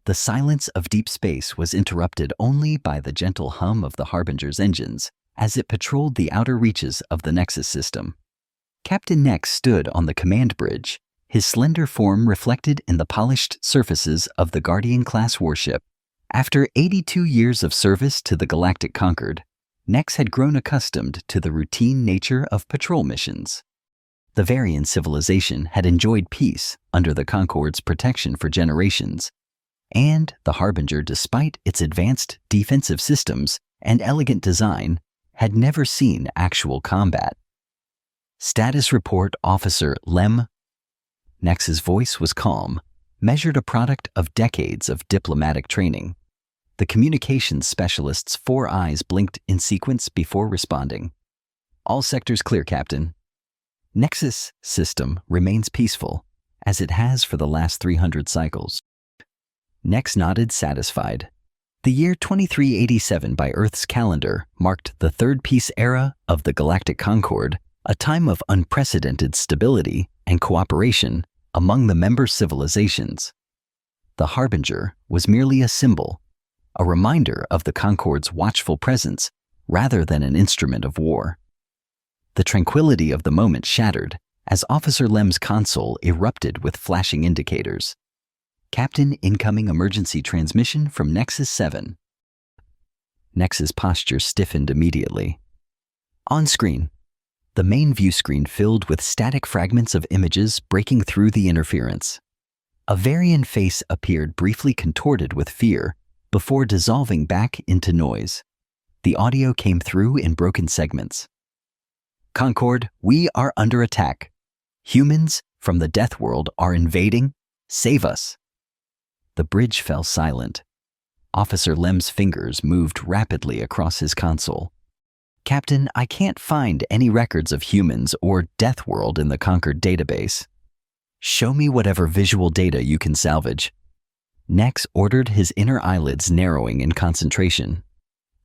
The silence of deep space was interrupted only by the gentle hum of the Harbinger's engines as it patrolled the outer reaches of the Nexus system. Captain Nex stood on the command bridge, his slender form reflected in the polished surfaces of the Guardian-class warship. After 82 years of service to the Galactic Concord, Nex had grown accustomed to the routine nature of patrol missions. The Varian civilization had enjoyed peace under the Concord's protection for generations, and the Harbinger, despite its advanced defensive systems and elegant design, had never seen actual combat. Status Report Officer Lem. Nex's voice was calm, measured a product of decades of diplomatic training. The communications specialist's 4 eyes blinked in sequence before responding. All sectors clear, Captain. Nexus system remains peaceful, as it has for the last 300 cycles. Nex nodded, satisfied. The year 2387 by Earth's calendar marked the third peace era of the Galactic Concord, a time of unprecedented stability and cooperation among the member civilizations. The Harbinger was merely a symbol, a reminder of the Concord's watchful presence rather than an instrument of war. The tranquility of the moment shattered as Officer Lem's console erupted with flashing indicators. Captain, incoming emergency transmission from Nexus 7. Nex's posture stiffened immediately. On screen, the main view screen filled with static fragments of images breaking through the interference. A Varian face appeared, briefly contorted with fear, before dissolving back into noise. The audio came through in broken segments. Concord, we are under attack. Humans from the Death World are invading. Save us. The bridge fell silent. Officer Lem's fingers moved rapidly across his console. Captain, I can't find any records of humans or Death World in the Concord database. Show me whatever visual data you can salvage. Nex ordered, his inner eyelids narrowing in concentration.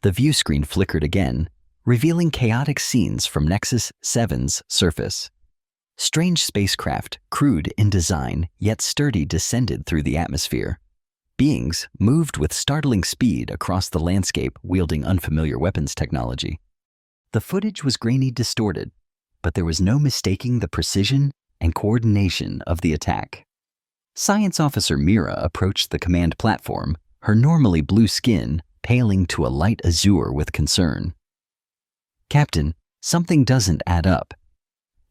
The view screen flickered again, revealing chaotic scenes from Nexus 7's surface. Strange spacecraft, crude in design yet sturdy, descended through the atmosphere. Beings moved with startling speed across the landscape, wielding unfamiliar weapons technology. The footage was grainy, distorted, but there was no mistaking the precision and coordination of the attack. Science Officer Mira approached the command platform, her normally blue skin paling to a light azure with concern. Captain, something doesn't add up.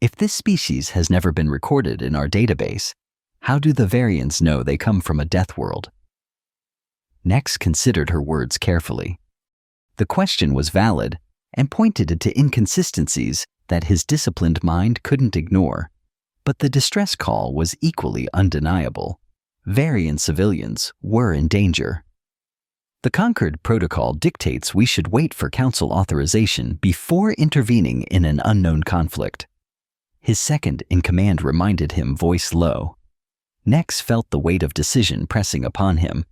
If this species has never been recorded in our database, how do the Varians know they come from a Death World? Nex considered her words carefully. The question was valid and pointed to inconsistencies that his disciplined mind couldn't ignore. But the distress call was equally undeniable. Varian civilians were in danger. The Concord Protocol dictates we should wait for Council authorization before intervening in an unknown conflict. His second-in-command reminded him, voice low. Nex felt the weight of decision pressing upon him.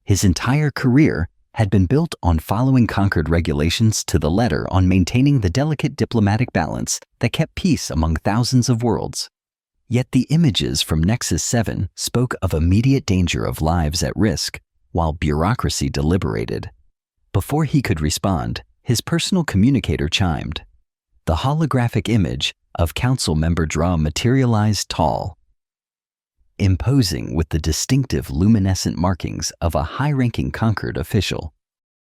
His entire career had been built on following Concord regulations to the letter, on maintaining the delicate diplomatic balance that kept peace among thousands of worlds. Yet the images from Nexus 7 spoke of immediate danger of lives at risk, while bureaucracy deliberated. Before he could respond, his personal communicator chimed. The holographic image of Council Member Draw materialized, tall, imposing with the distinctive luminescent markings of a high-ranking Concord official.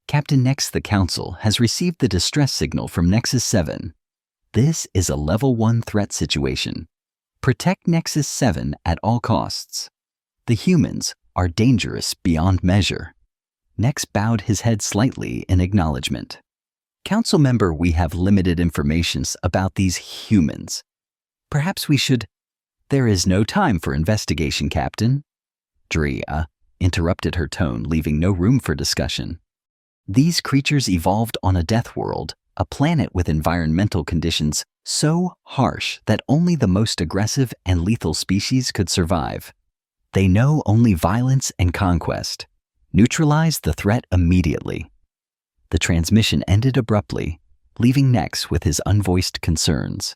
Captain Nex, the Council has received the distress signal from Nexus 7. This is a Level 1 threat situation. Protect Nexus 7 at all costs. The humans are dangerous beyond measure. Nex bowed his head slightly in acknowledgement. Council member, we have limited information about these humans. Perhaps we should... There is no time for investigation, Captain. Drea interrupted her tone, leaving no room for discussion. These creatures evolved on a Death World, a planet with environmental conditions so harsh that only the most aggressive and lethal species could survive. They know only violence and conquest. Neutralize the threat immediately. The transmission ended abruptly, leaving Nex with his unvoiced concerns.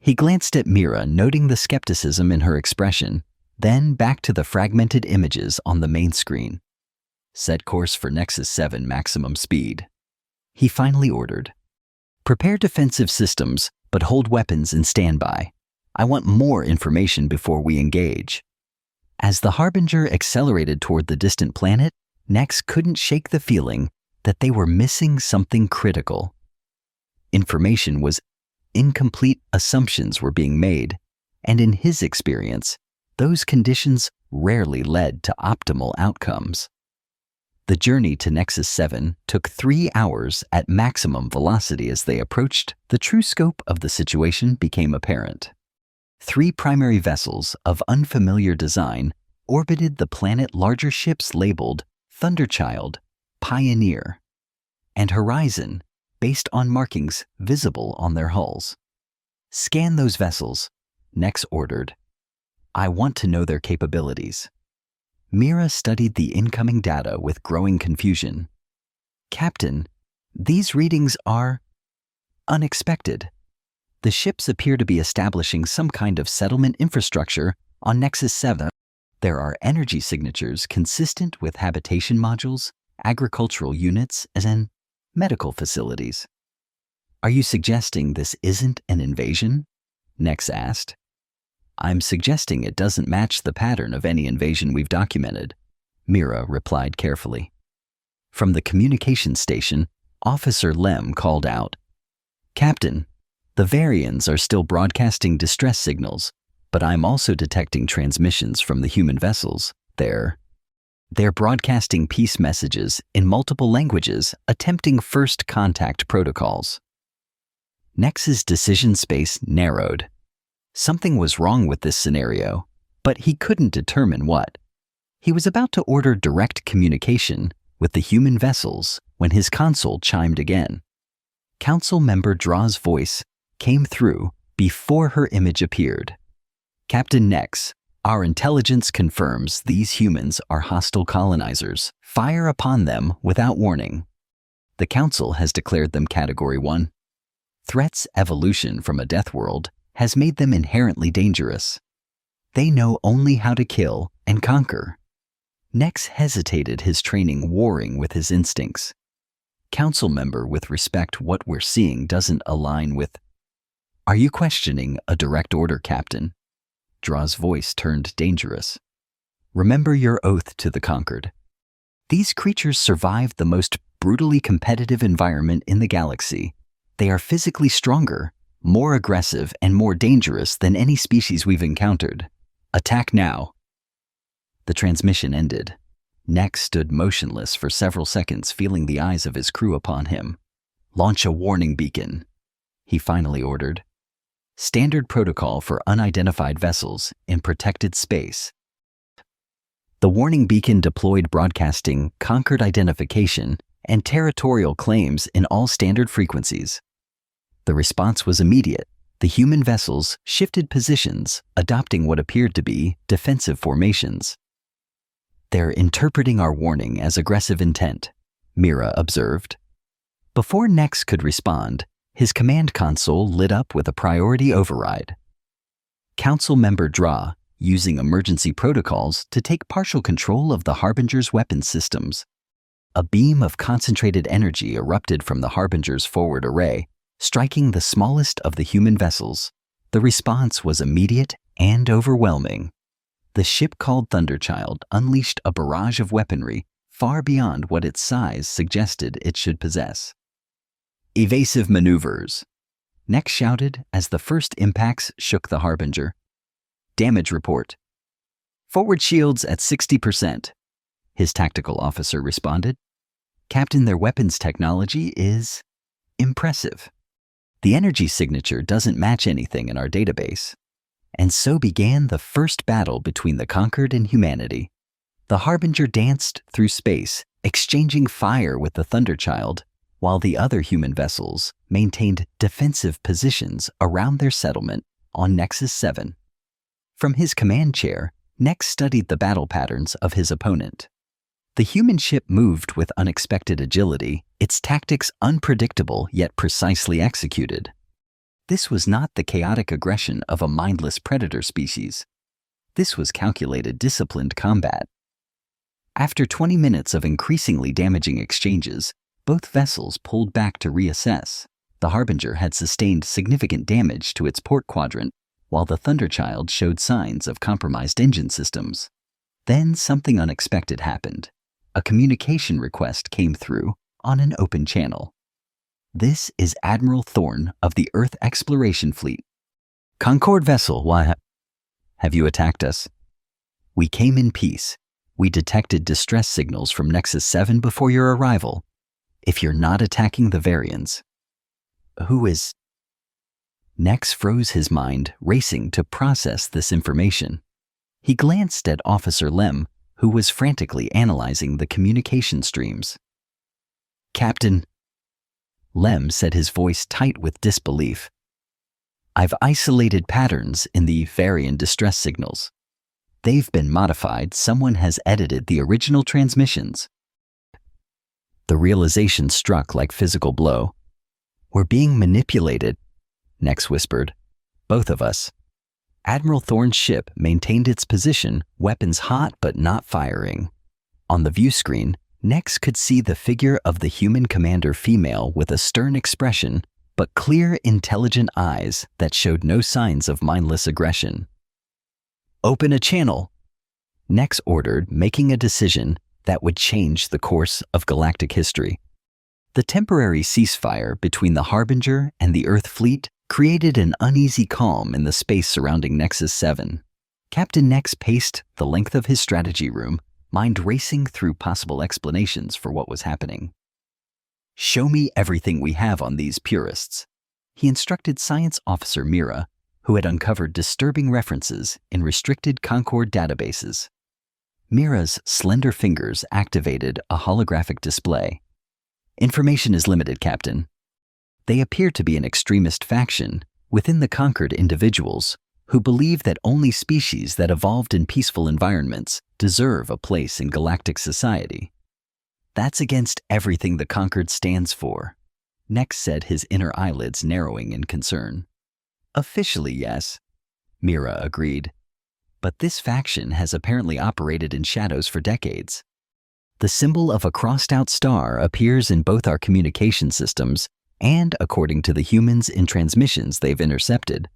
He glanced at Mira, noting the skepticism in her expression, then back to the fragmented images on the main screen. Set course for Nexus 7 maximum speed. He finally ordered. Prepare defensive systems, but hold weapons in standby. I want more information before we engage. As the Harbinger accelerated toward the distant planet, Nex couldn't shake the feeling that they were missing something critical. Information was incomplete, assumptions were being made, and in his experience, those conditions rarely led to optimal outcomes. The journey to Nexus 7 took 3 hours at maximum velocity. As they approached, the true scope of the situation became apparent. 3 primary vessels of unfamiliar design orbited the planet, larger ships labeled Thunderchild, Pioneer, and Horizon, based on markings visible on their hulls. Scan those vessels, Nex ordered. I want to know their capabilities. Mira studied the incoming data with growing confusion. Captain, these readings are unexpected. The ships appear to be establishing some kind of settlement infrastructure on Nexus 7. There are energy signatures consistent with habitation modules, agricultural units, and medical facilities. Are you suggesting this isn't an invasion? Nex asked. I'm suggesting it doesn't match the pattern of any invasion we've documented, Mira replied carefully. From the communication station, Officer Lem called out, Captain, the Varians are still broadcasting distress signals, but I'm also detecting transmissions from the human vessels. They're broadcasting peace messages in multiple languages, attempting first contact protocols. Nex's decision space narrowed. Something was wrong with this scenario, but he couldn't determine what. He was about to order direct communication with the human vessels when his console chimed again. Council member Draw's voice came through before her image appeared. Captain Nex, our intelligence confirms these humans are hostile colonizers. Fire upon them without warning. The Council has declared them Category 1. Threats evolution from a death world has made them inherently dangerous. They know only how to kill and conquer. Nex hesitated, his training warring with his instincts. Council member, with respect, what we're seeing doesn't align with... Are you questioning a direct order, Captain? Draw's voice turned dangerous. Remember your oath to the conquered. These creatures survived the most brutally competitive environment in the galaxy. They are physically stronger, more aggressive, and more dangerous than any species we've encountered. Attack now. The transmission ended. Nex stood motionless for several seconds, feeling the eyes of his crew upon him. Launch a warning beacon, he finally ordered. Standard protocol for unidentified vessels in protected space. The warning beacon deployed, broadcasting conquered identification and territorial claims in all standard frequencies. The response was immediate. The human vessels shifted positions, adopting what appeared to be defensive formations. They're interpreting our warning as aggressive intent, Mira observed. Before Nex could respond, his command console lit up with a priority override. Council member Draw, using emergency protocols to take partial control of the Harbinger's weapons systems. A beam of concentrated energy erupted from the Harbinger's forward array, striking the smallest of the human vessels. The response was immediate and overwhelming. The ship called Thunderchild unleashed a barrage of weaponry far beyond what its size suggested it should possess. Evasive maneuvers, Nex shouted as the first impacts shook the Harbinger. Damage report. Forward shields at 60%, his tactical officer responded. Captain, their weapons technology is impressive. The energy signature doesn't match anything in our database. And so began the first battle between the conquered and humanity. The Harbinger danced through space, exchanging fire with the Thunderchild, while the other human vessels maintained defensive positions around their settlement on Nexus 7. From his command chair, Nex studied the battle patterns of his opponent. The human ship moved with unexpected agility, its tactics unpredictable yet precisely executed. This was not the chaotic aggression of a mindless predator species. This was calculated, disciplined combat. After 20 minutes of increasingly damaging exchanges, both vessels pulled back to reassess. The Harbinger had sustained significant damage to its port quadrant, while the Thunderchild showed signs of compromised engine systems. Then something unexpected happened. A communication request came through on an open channel. "This is Admiral Thorne of the Earth Exploration Fleet. Concorde vessel, why have you attacked us? We came in peace. We detected distress signals from Nexus 7 before your arrival. If you're not attacking the Varians, who is?" Nex froze, his mind racing to process this information. He glanced at Officer Lem, who was frantically analyzing the communication streams. "Captain," Lem said, his voice tight with disbelief, "I've isolated patterns in the Varian distress signals. They've been modified. Someone has edited the original transmissions." The realization struck like physical blow. "We're being manipulated," Nex whispered. "Both of us." Admiral Thorne's ship maintained its position, weapons hot but not firing. On the view screen, Nex could see the figure of the human commander, female with a stern expression but clear, intelligent eyes that showed no signs of mindless aggression. "Open a channel," Nex ordered, making a decision that would change the course of galactic history. The temporary ceasefire between the Harbinger and the Earth fleet created an uneasy calm in the space surrounding Nexus 7. Captain Nex paced the length of his strategy room, mind racing through possible explanations for what was happening. "Show me everything we have on these purists," he instructed Science Officer Mira, who had uncovered disturbing references in restricted Concorde databases. Mira's slender fingers activated a holographic display. "Information is limited, Captain. They appear to be an extremist faction within the conquered individuals who believe that only species that evolved in peaceful environments deserve a place in galactic society. That's against everything the conquered stands for," Nex said, his inner eyelids narrowing in concern. "Officially, yes," Mira agreed. "But this faction has apparently operated in shadows for decades. The symbol of a crossed-out star appears in both our communication systems and according to the humans in transmissions they've intercepted."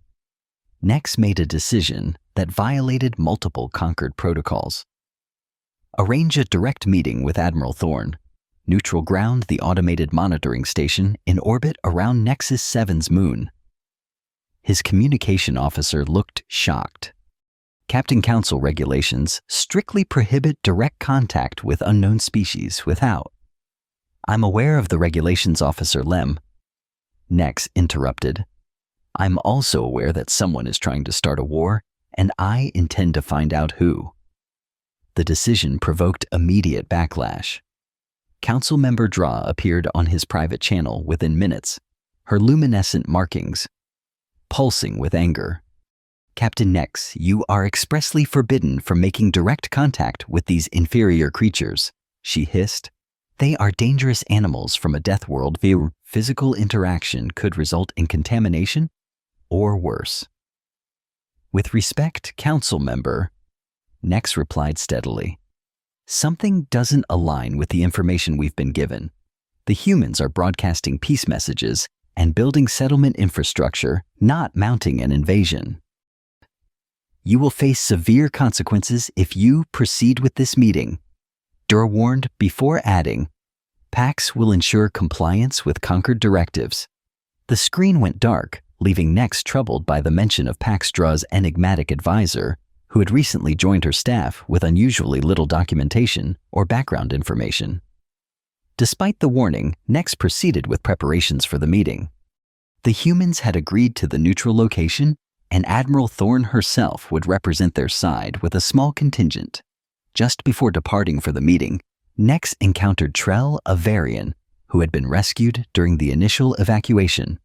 Nex made a decision that violated multiple conquered protocols. "Arrange a direct meeting with Admiral Thorne. Neutral ground the automated monitoring station in orbit around Nexus 7's moon." His communication officer looked shocked. "Captain Council regulations strictly prohibit direct contact with unknown species without—" "I'm aware of the regulations, Officer Lem," Nex interrupted. "I'm also aware that someone is trying to start a war, and I intend to find out who." The decision provoked immediate backlash. Council member Dra appeared on his private channel within minutes, her luminescent markings pulsing with anger. "Captain Nex, you are expressly forbidden from making direct contact with these inferior creatures," she hissed. "They are dangerous animals from a death world view. Physical interaction could result in contamination or worse." "With respect, Council member," Nex replied steadily. "Something doesn't align with the information we've been given. The humans are broadcasting peace messages and building settlement infrastructure, not mounting an invasion. You will face severe consequences if you proceed with this meeting." Dura warned before adding, "PAX will ensure compliance with conquered directives." The screen went dark, leaving Nex troubled by the mention of PAX Dra's enigmatic advisor, who had recently joined her staff with unusually little documentation or background information. Despite the warning, Nex proceeded with preparations for the meeting. The humans had agreed to the neutral location, and Admiral Thorne herself would represent their side with a small contingent. Just before departing for the meeting, Nex encountered Trell, a Varian, who had been rescued during the initial evacuation.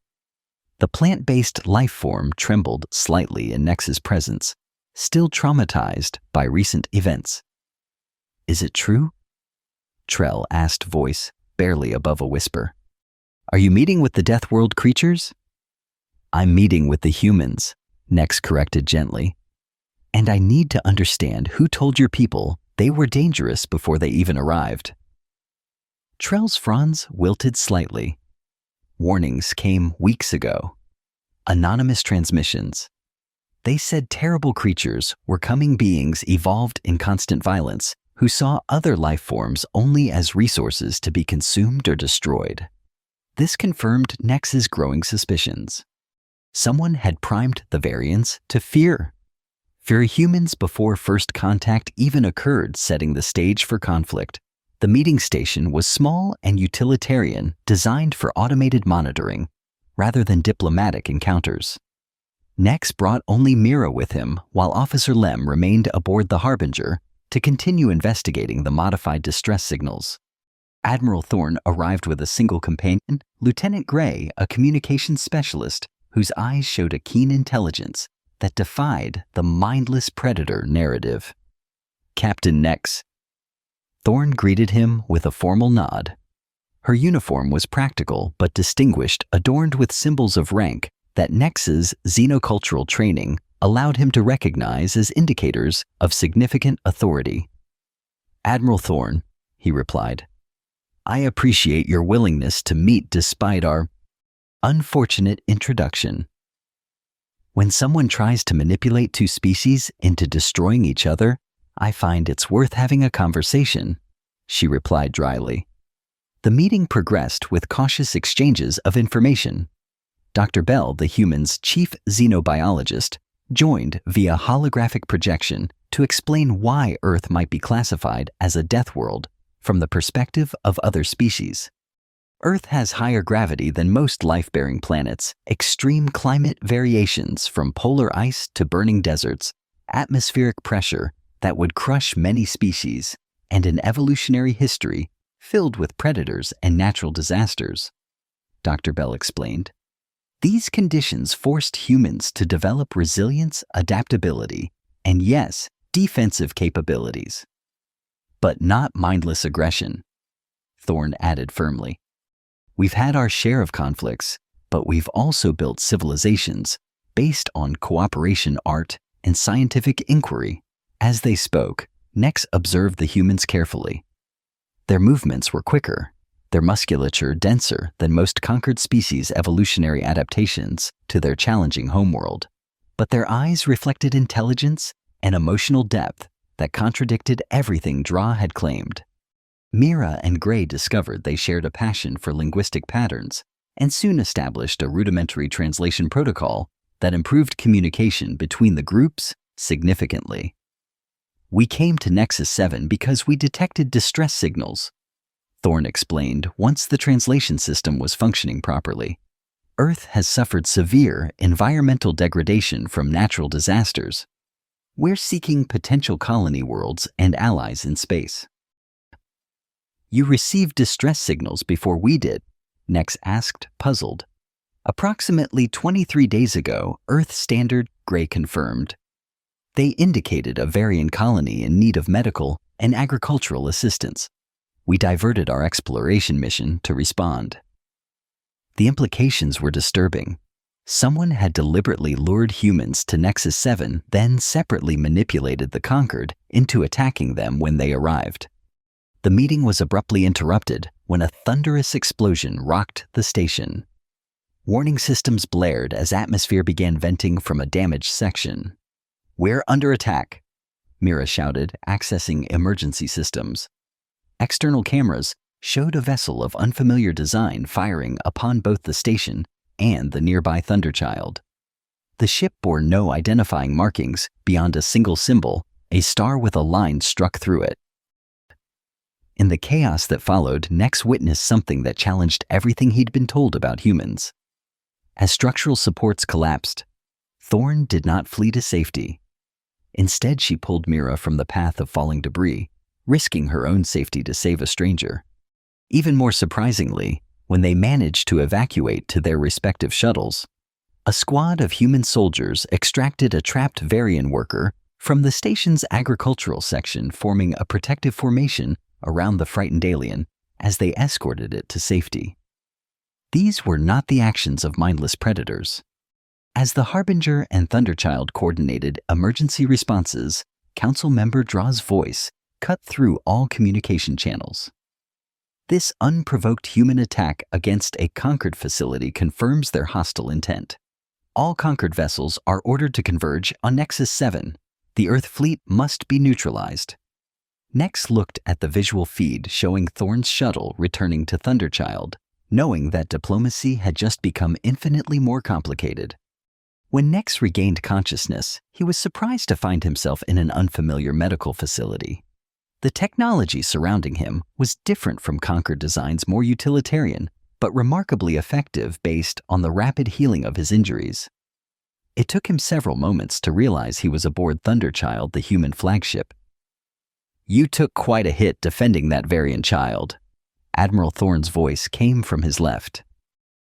The plant-based life form trembled slightly in Nex's presence, still traumatized by recent events. "Is it true?" Trell asked, voice barely above a whisper. "Are you meeting with the Death World creatures?" "I'm meeting with the humans," Nex corrected gently. And I need to understand who told your people they were dangerous before they even arrived. Trell's fronds wilted slightly. Warnings came weeks ago. Anonymous transmissions. They said terrible creatures were coming beings evolved in constant violence who saw other life forms only as resources to be consumed or destroyed. This confirmed Nex's growing suspicions. Someone had primed the variants to fear humans before first contact even occurred, setting the stage for conflict. The meeting station was small and utilitarian, designed for automated monitoring rather than diplomatic encounters. Nex brought only Mira with him, while Officer Lem remained aboard the Harbinger to continue investigating the modified distress signals. Admiral Thorne arrived with a single companion, Lieutenant Gray, a communications specialist whose eyes showed a keen intelligence that defied the mindless predator narrative. Captain Nex. Thorne greeted him with a formal nod. Her uniform was practical but distinguished, adorned with symbols of rank that Nex's xenocultural training allowed him to recognize as indicators of significant authority. Admiral Thorne, he replied, I appreciate your willingness to meet despite our unfortunate introduction. When someone tries to manipulate two species into destroying each other, I find it's worth having a conversation, she replied dryly. The meeting progressed with cautious exchanges of information. Dr. Bell, the human's chief xenobiologist, joined via holographic projection to explain why Earth might be classified as a death world from the perspective of other species. Earth has higher gravity than most life-bearing planets, extreme climate variations from polar ice to burning deserts, atmospheric pressure that would crush many species, and an evolutionary history filled with predators and natural disasters, Dr. Bell explained. These conditions forced humans to develop resilience, adaptability, and yes, defensive capabilities. But not mindless aggression, Thorne added firmly. We've had our share of conflicts, but we've also built civilizations based on cooperation, art, and scientific inquiry. As they spoke, Nex observed the humans carefully. Their movements were quicker, their musculature denser than most conquered species' evolutionary adaptations to their challenging homeworld. But their eyes reflected intelligence and emotional depth that contradicted everything Dra had claimed. Mira and Gray discovered they shared a passion for linguistic patterns and soon established a rudimentary translation protocol that improved communication between the groups significantly. We came to Nexus 7 because we detected distress signals, Thorne explained once the translation system was functioning properly. Earth has suffered severe environmental degradation from natural disasters. We're seeking potential colony worlds and allies in space. You received distress signals before we did, Nex asked, puzzled. Approximately 23 days ago, Earth Standard, Gray confirmed. They indicated a Varian colony in need of medical and agricultural assistance. We diverted our exploration mission to respond. The implications were disturbing. Someone had deliberately lured humans to Nexus 7, then separately manipulated the Conquered into attacking them when they arrived. The meeting was abruptly interrupted when a thunderous explosion rocked the station. Warning systems blared as atmosphere began venting from a damaged section. We're under attack, Mira shouted, accessing emergency systems. External cameras showed a vessel of unfamiliar design firing upon both the station and the nearby Thunderchild. The ship bore no identifying markings beyond a single symbol, a star with a line struck through it. In the chaos that followed, Nex witnessed something that challenged everything he'd been told about humans. As structural supports collapsed, Thorne did not flee to safety. Instead, she pulled Mira from the path of falling debris, risking her own safety to save a stranger. Even more surprisingly, when they managed to evacuate to their respective shuttles, a squad of human soldiers extracted a trapped Varian worker from the station's agricultural section, forming a protective formation around the frightened alien as they escorted it to safety. These were not the actions of mindless predators. As the Harbinger and Thunderchild coordinated emergency responses, Council Member Draw's voice cut through all communication channels. This unprovoked human attack against a Concord facility confirms their hostile intent. All Concord vessels are ordered to converge on Nexus 7. The Earth fleet must be neutralized. Nex looked at the visual feed showing Thorn's shuttle returning to Thunderchild, knowing that diplomacy had just become infinitely more complicated. When Nex regained consciousness, he was surprised to find himself in an unfamiliar medical facility. The technology surrounding him was different from Concord Design's more utilitarian, but remarkably effective based on the rapid healing of his injuries. It took him several moments to realize he was aboard Thunderchild, the human flagship. "You took quite a hit defending that Varian child." Admiral Thorn's voice came from his left.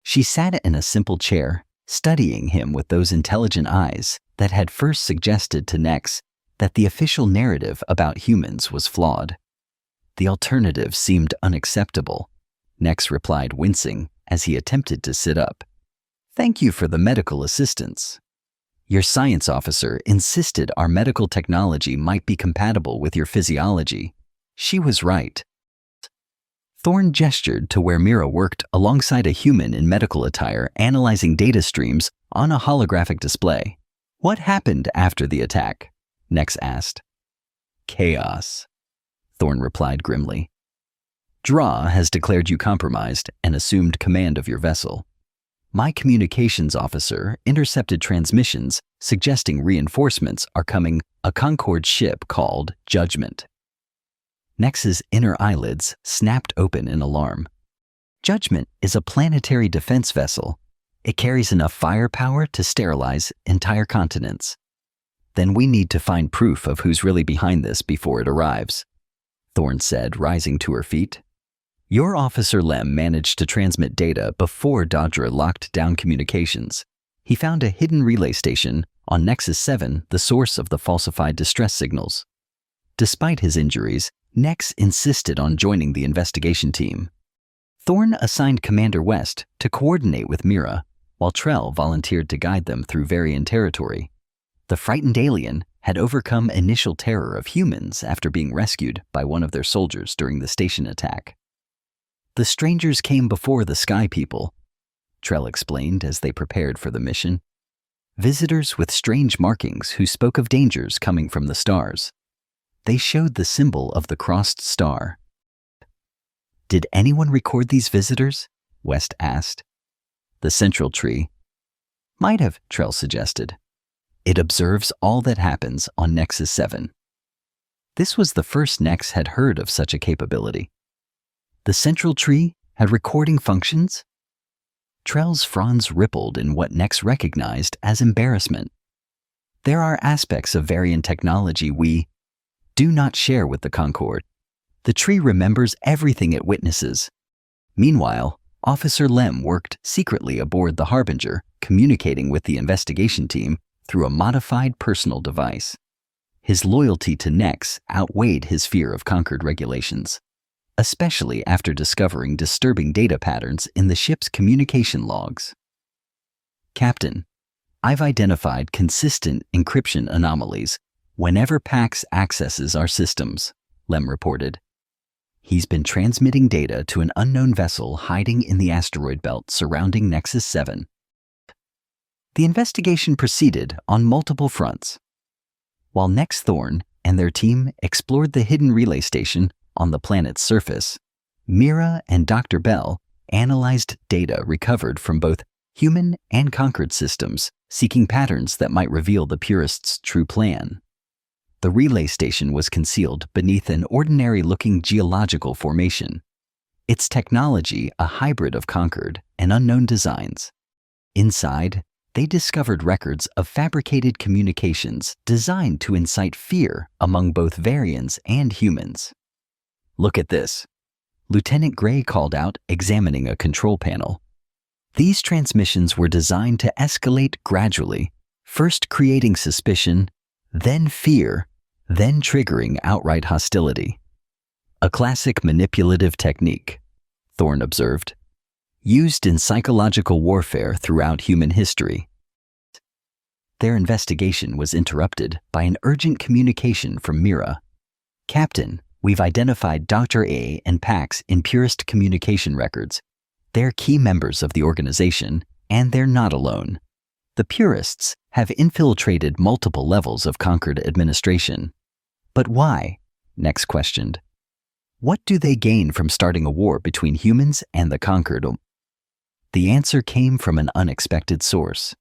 She sat in a simple chair, studying him with those intelligent eyes that had first suggested to Nex that the official narrative about humans was flawed. The alternative seemed unacceptable. Nex replied, wincing as he attempted to sit up. "Thank you for the medical assistance. Your science officer insisted our medical technology might be compatible with your physiology. She was right." Thorn gestured to where Mira worked alongside a human in medical attire analyzing data streams on a holographic display. "What happened after the attack?" Nex asked. "Chaos," Thorn replied grimly. "Draw has declared you compromised and assumed command of your vessel. My communications officer intercepted transmissions suggesting reinforcements are coming a Concord ship called Judgment." Nex's inner eyelids snapped open in alarm. Judgment is a planetary defense vessel. It carries enough firepower to sterilize entire continents. "Then we need to find proof of who's really behind this before it arrives," Thorn said, rising to her feet. "Your officer Lem managed to transmit data before Dodra locked down communications. He found a hidden relay station on Nexus 7, the source of the falsified distress signals. Despite his injuries, Nex insisted on joining the investigation team. Thorn assigned Commander West to coordinate with Mira, while Trell volunteered to guide them through Varian territory. The frightened alien had overcome initial terror of humans after being rescued by one of their soldiers during the station attack. "The strangers came before the Sky People," Trell explained as they prepared for the mission. "Visitors with strange markings who spoke of dangers coming from the stars. They showed the symbol of the crossed star." "Did anyone record these visitors?" West asked. "The central tree." "Might have," Trell suggested. "It observes all that happens on Nexus 7. This was the first Nex had heard of such a capability. The central tree had recording functions? Trell's fronds rippled in what Nex recognized as embarrassment. "There are aspects of Varian technology we do not share with the Concord. The tree remembers everything it witnesses." Meanwhile, Officer Lem worked secretly aboard the Harbinger, communicating with the investigation team through a modified personal device. His loyalty to Nex outweighed his fear of Concord regulations, especially after discovering disturbing data patterns in the ship's communication logs. "Captain, I've identified consistent encryption anomalies whenever Pax accesses our systems," Lem reported. "He's been transmitting data to an unknown vessel hiding in the asteroid belt surrounding Nexus 7. The investigation proceeded on multiple fronts. While Nex Thorn and their team explored the hidden relay station on the planet's surface, Mira and Dr. Bell analyzed data recovered from both human and Concord systems, seeking patterns that might reveal the Purist's true plan. The relay station was concealed beneath an ordinary-looking geological formation, its technology a hybrid of Concord and unknown designs. Inside, they discovered records of fabricated communications designed to incite fear among both Varians and humans. "Look at this," Lieutenant Gray called out, examining a control panel. These transmissions were designed to escalate gradually, first creating suspicion, then fear, then triggering outright hostility. "A classic manipulative technique," Thorn observed, "used in psychological warfare throughout human history." Their investigation was interrupted by an urgent communication from Mira. "Captain, we've identified Dr. A and Pax in Purist communication records. They're key members of the organization, and they're not alone. The Purists have infiltrated multiple levels of Concord administration." "But why?" Nex questioned. "What do they gain from starting a war between humans and the Concord?" The answer came from an unexpected source.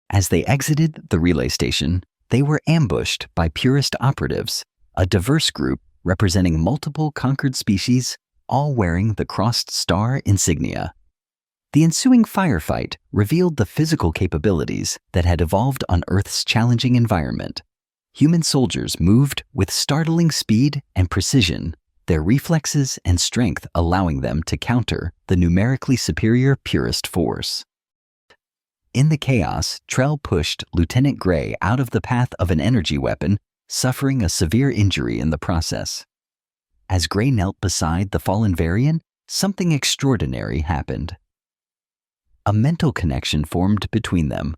As they exited the relay station, they were ambushed by Purist operatives, a diverse group representing multiple Concord species, all wearing the crossed star insignia. The ensuing firefight revealed the physical capabilities that had evolved on Earth's challenging environment. Human soldiers moved with startling speed and precision, their reflexes and strength allowing them to counter the numerically superior Purist force. In the chaos, Trell pushed Lieutenant Gray out of the path of an energy weapon, suffering a severe injury in the process. As Gray knelt beside the fallen Varian, something extraordinary happened. A mental connection formed between them,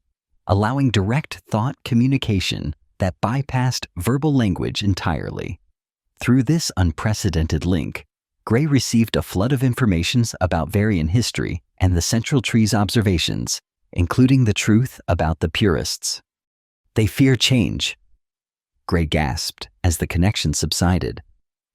allowing direct thought communication that bypassed verbal language entirely. Through this unprecedented link, Gray received a flood of information about Varian history and the Central Tree's observations, including the truth about the Purists. "They fear change," Gray gasped as the connection subsided.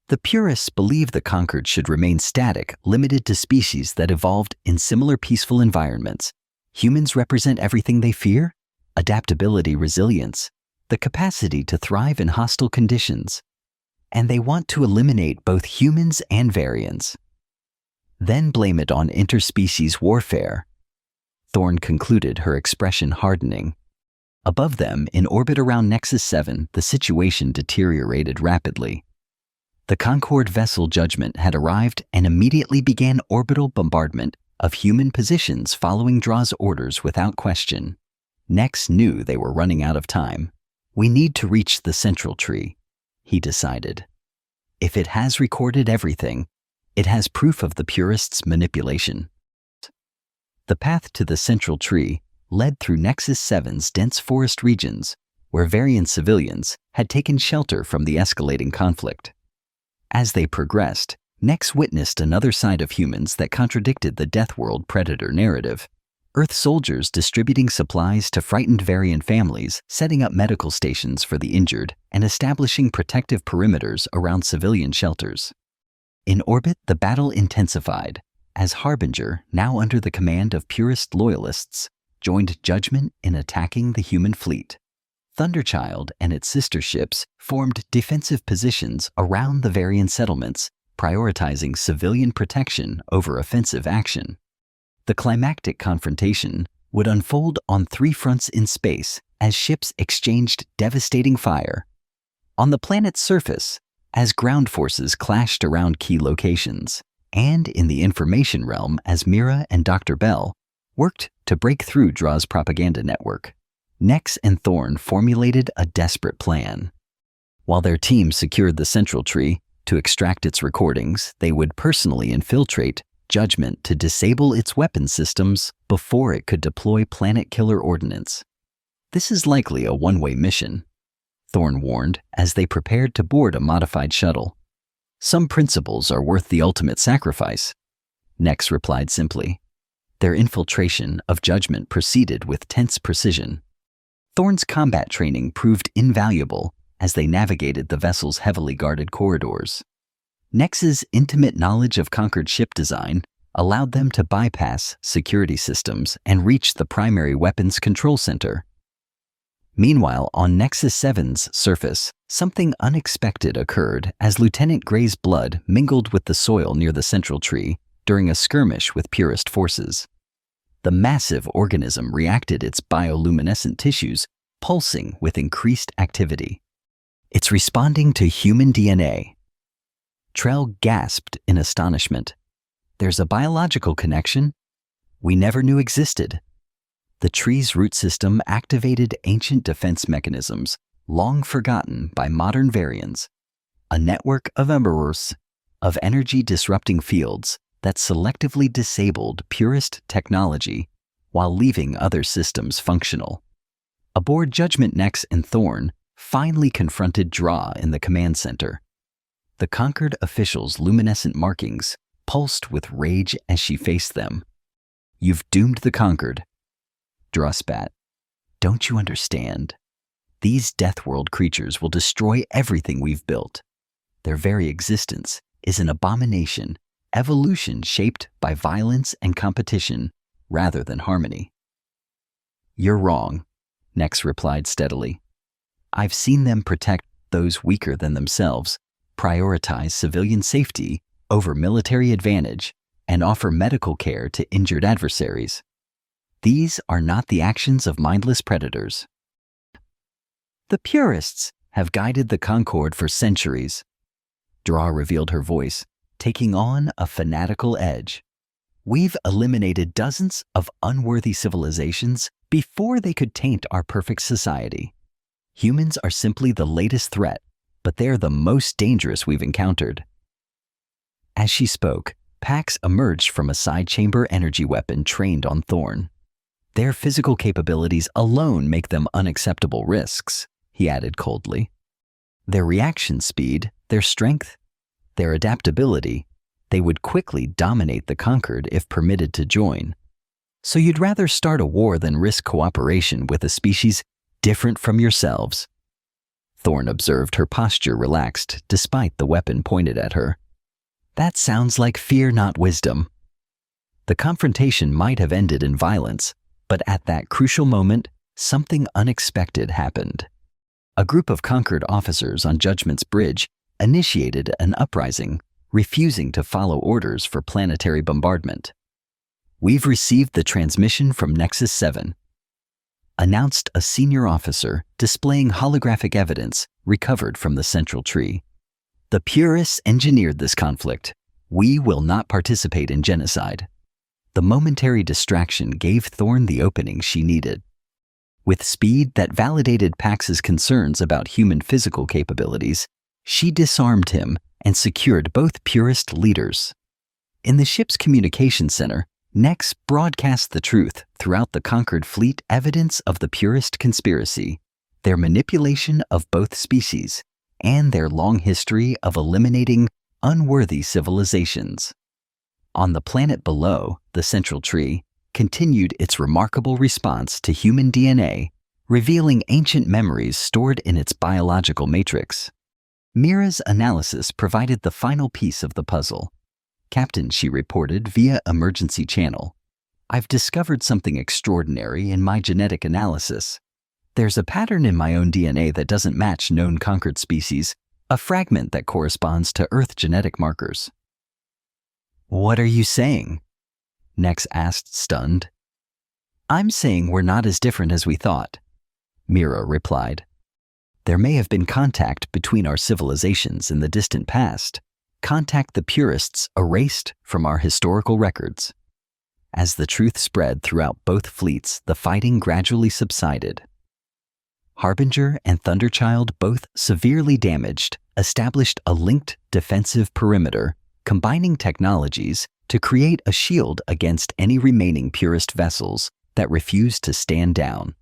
"The Purists believe the Concord should remain static, limited to species that evolved in similar peaceful environments. Humans represent everything they fear: adaptability, resilience, the capacity to thrive in hostile conditions. And they want to eliminate both humans and Varians. Then blame it on interspecies warfare." Thorne concluded, her expression hardening. Above them, in orbit around Nexus 7, the situation deteriorated rapidly. The Concord vessel Judgment had arrived and immediately began orbital bombardment of human positions following Draw's orders without question. Nex knew they were running out of time. "We need to reach the Central Tree," he decided. "If it has recorded everything, it has proof of the Purists' manipulation." The path to the Central Tree led through Nexus 7's dense forest regions, where Varian civilians had taken shelter from the escalating conflict. As they progressed, Nex witnessed another side of humans that contradicted the Deathworld predator narrative. Earth soldiers distributing supplies to frightened Varian families, setting up medical stations for the injured, and establishing protective perimeters around civilian shelters. In orbit, the battle intensified, as Harbinger, now under the command of Purist loyalists, joined Judgment in attacking the human fleet. Thunderchild and its sister ships formed defensive positions around the Varian settlements, prioritizing civilian protection over offensive action. The climactic confrontation would unfold on 3 fronts in space as ships exchanged devastating fire. On the planet's surface, as ground forces clashed around key locations, and in the information realm as Mira and Dr. Bell worked to break through Draw's propaganda network. Nex and Thorne formulated a desperate plan. While their team secured the Central Tree to extract its recordings, they would personally infiltrate Judgment to disable its weapon systems before it could deploy planet-killer ordnance. "This is likely a one-way mission," Thorne warned as they prepared to board a modified shuttle. "Some principles are worth the ultimate sacrifice," Nex replied simply. Their infiltration of Judgment proceeded with tense precision. Thorne's combat training proved invaluable as they navigated the vessel's heavily guarded corridors. Nex's intimate knowledge of Concord ship design allowed them to bypass security systems and reach the primary weapons control center. Meanwhile, on Nexus 7's surface, something unexpected occurred as Lieutenant Gray's blood mingled with the soil near the Central Tree during a skirmish with Purist forces. The massive organism reacted, its bioluminescent tissues pulsing with increased activity. "It's responding to human DNA." Trell gasped in astonishment. "There's a biological connection we never knew existed." The tree's root system activated ancient defense mechanisms long forgotten by modern Varians, a network of embers, of energy-disrupting fields that selectively disabled Purist technology while leaving other systems functional. Aboard Judgment Nex and Thorn finally confronted Draw in the command center. The conquered official's luminescent markings pulsed with rage as she faced them. "You've doomed the conquered." Draw spat. "Don't you understand? These Deathworld creatures will destroy everything we've built. Their very existence is an abomination, evolution shaped by violence and competition rather than harmony." "You're wrong," Nex replied steadily. "I've seen them protect those weaker than themselves, prioritize civilian safety over military advantage, and offer medical care to injured adversaries. These are not the actions of mindless predators. The purists have guided the Concord for centuries." Draw revealed her voice, taking on a fanatical edge. "We've eliminated dozens of unworthy civilizations before they could taint our perfect society. Humans are simply the latest threat, but they're the most dangerous we've encountered." As she spoke, Pax emerged from a side-chamber energy weapon trained on Thorn. "Their physical capabilities alone make them unacceptable risks," he added coldly. "Their reaction speed, their strength, their adaptability, they would quickly dominate the conquered if permitted to join. So you'd rather start a war than risk cooperation with a species different from yourselves." Thorn observed her posture relaxed despite the weapon pointed at her. "That sounds like fear, not wisdom." The confrontation might have ended in violence, but at that crucial moment, something unexpected happened. A group of conquered officers on Judgment's bridge initiated an uprising, refusing to follow orders for planetary bombardment. "We've received the transmission from Nexus 7, announced a senior officer displaying holographic evidence recovered from the central tree. "The purists engineered this conflict. We will not participate in genocide." The momentary distraction gave Thorn the opening she needed. With speed that validated Pax's concerns about human physical capabilities, she disarmed him and secured both purist leaders. In the ship's communication center, Nex broadcast the truth throughout the conquered fleet, evidence of the purist conspiracy, their manipulation of both species, and their long history of eliminating unworthy civilizations. On the planet below, the central tree continued its remarkable response to human DNA, revealing ancient memories stored in its biological matrix. Mira's analysis provided the final piece of the puzzle. "Captain," she reported via emergency channel, "I've discovered something extraordinary in my genetic analysis. There's a pattern in my own DNA that doesn't match known conquered species, a fragment that corresponds to Earth genetic markers." "What are you saying?" Nex asked, stunned. "I'm saying we're not as different as we thought," Mira replied. "There may have been contact between our civilizations in the distant past, contact the purists erased from our historical records. As the truth spread throughout both fleets, the fighting gradually subsided. Harbinger and Thunderchild, both severely damaged, established a linked defensive perimeter, combining technologies to create a shield against any remaining purist vessels that refused to stand down.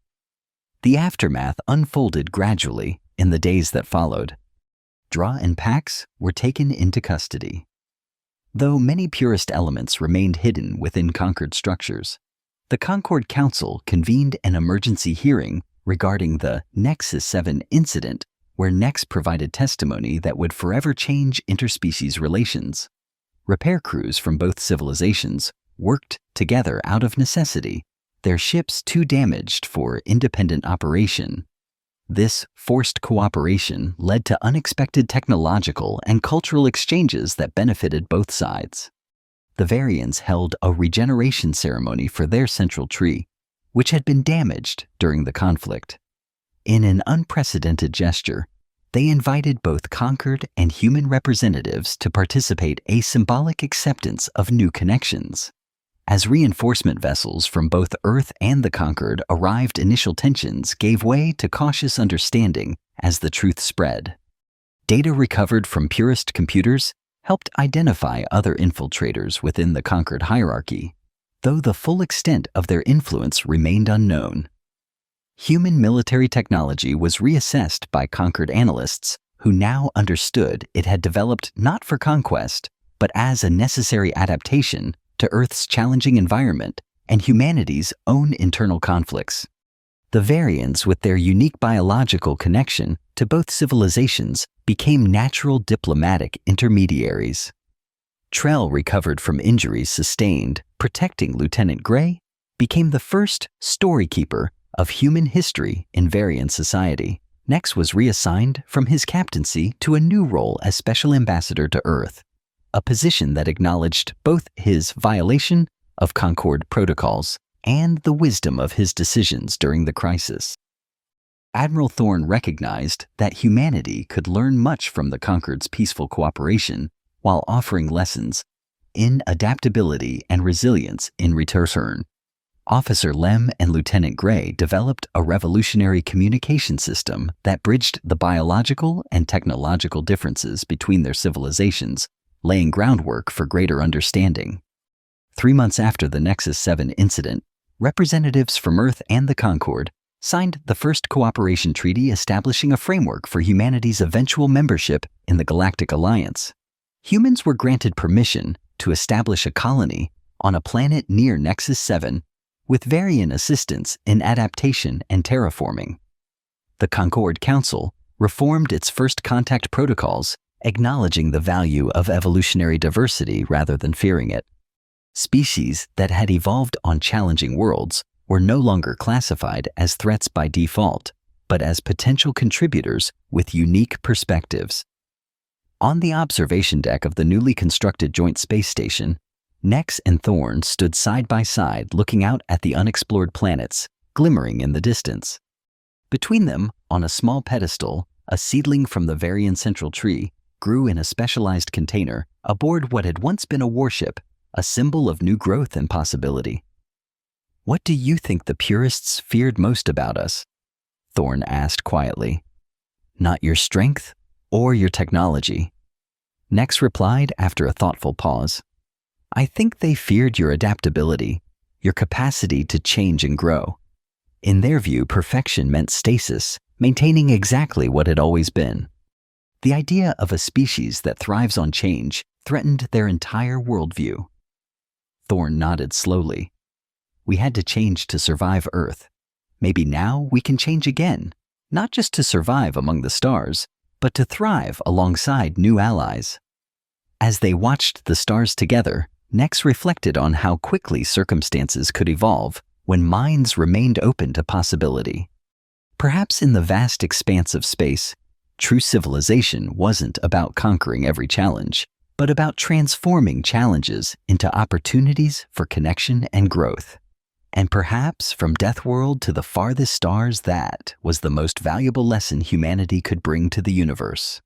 The aftermath unfolded gradually in the days that followed. Draw and Pax were taken into custody. Though many purist elements remained hidden within conquered structures, the Concord Council convened an emergency hearing regarding the Nexus 7 incident, where Nex provided testimony that would forever change interspecies relations. Repair crews from both civilizations worked together out of necessity, their ships too damaged for independent operation. This forced cooperation led to unexpected technological and cultural exchanges that benefited both sides. The Varians held a regeneration ceremony for their central tree, which had been damaged during the conflict. In an unprecedented gesture, they invited both conquered and human representatives to participate in a symbolic acceptance of new connections. As reinforcement vessels from both Earth and the conquered arrived, initial tensions gave way to cautious understanding as the truth spread. Data recovered from purist computers helped identify other infiltrators within the conquered hierarchy, though the full extent of their influence remained unknown. Human military technology was reassessed by conquered analysts who now understood it had developed not for conquest, but as a necessary adaptation to Earth's challenging environment and humanity's own internal conflicts. The Varians, with their unique biological connection to both civilizations, became natural diplomatic intermediaries. Trell, recovered from injuries sustained protecting Lieutenant Gray, became the first storykeeper of human history in Varian society. Nex was reassigned from his captaincy to a new role as Special Ambassador to Earth, a position that acknowledged both his violation of Concord protocols and the wisdom of his decisions during the crisis. Admiral Thorne recognized that humanity could learn much from the Concord's peaceful cooperation while offering lessons in adaptability and resilience in return. Officer Lem and Lieutenant Gray developed a revolutionary communication system that bridged the biological and technological differences between their civilizations, laying groundwork for greater understanding. 3 months after the Nexus 7 incident, representatives from Earth and the Concord signed the first cooperation treaty establishing a framework for humanity's eventual membership in the Galactic Alliance. Humans were granted permission to establish a colony on a planet near Nexus 7 with Varian assistance in adaptation and terraforming. The Concord Council reformed its first contact protocols, acknowledging the value of evolutionary diversity rather than fearing it. Species that had evolved on challenging worlds were no longer classified as threats by default, but as potential contributors with unique perspectives. On the observation deck of the newly constructed Joint Space Station, Nex and Thorne stood side by side looking out at the unexplored planets, glimmering in the distance. Between them, on a small pedestal, a seedling from the Varian Central Tree grew in a specialized container aboard what had once been a warship, a symbol of new growth and possibility. "What do you think the purists feared most about us?" Thorne asked quietly. "Not your strength or your technology." Nex replied after a thoughtful pause. "I think they feared your adaptability, your capacity to change and grow. In their view, perfection meant stasis, maintaining exactly what had always been. The idea of a species that thrives on change threatened their entire worldview." Thorne nodded slowly. "We had to change to survive Earth. Maybe now we can change again, not just to survive among the stars, but to thrive alongside new allies." As they watched the stars together, Nex reflected on how quickly circumstances could evolve when minds remained open to possibility. Perhaps in the vast expanse of space, true civilization wasn't about conquering every challenge, but about transforming challenges into opportunities for connection and growth. And perhaps from Deathworld to the farthest stars, that was the most valuable lesson humanity could bring to the universe.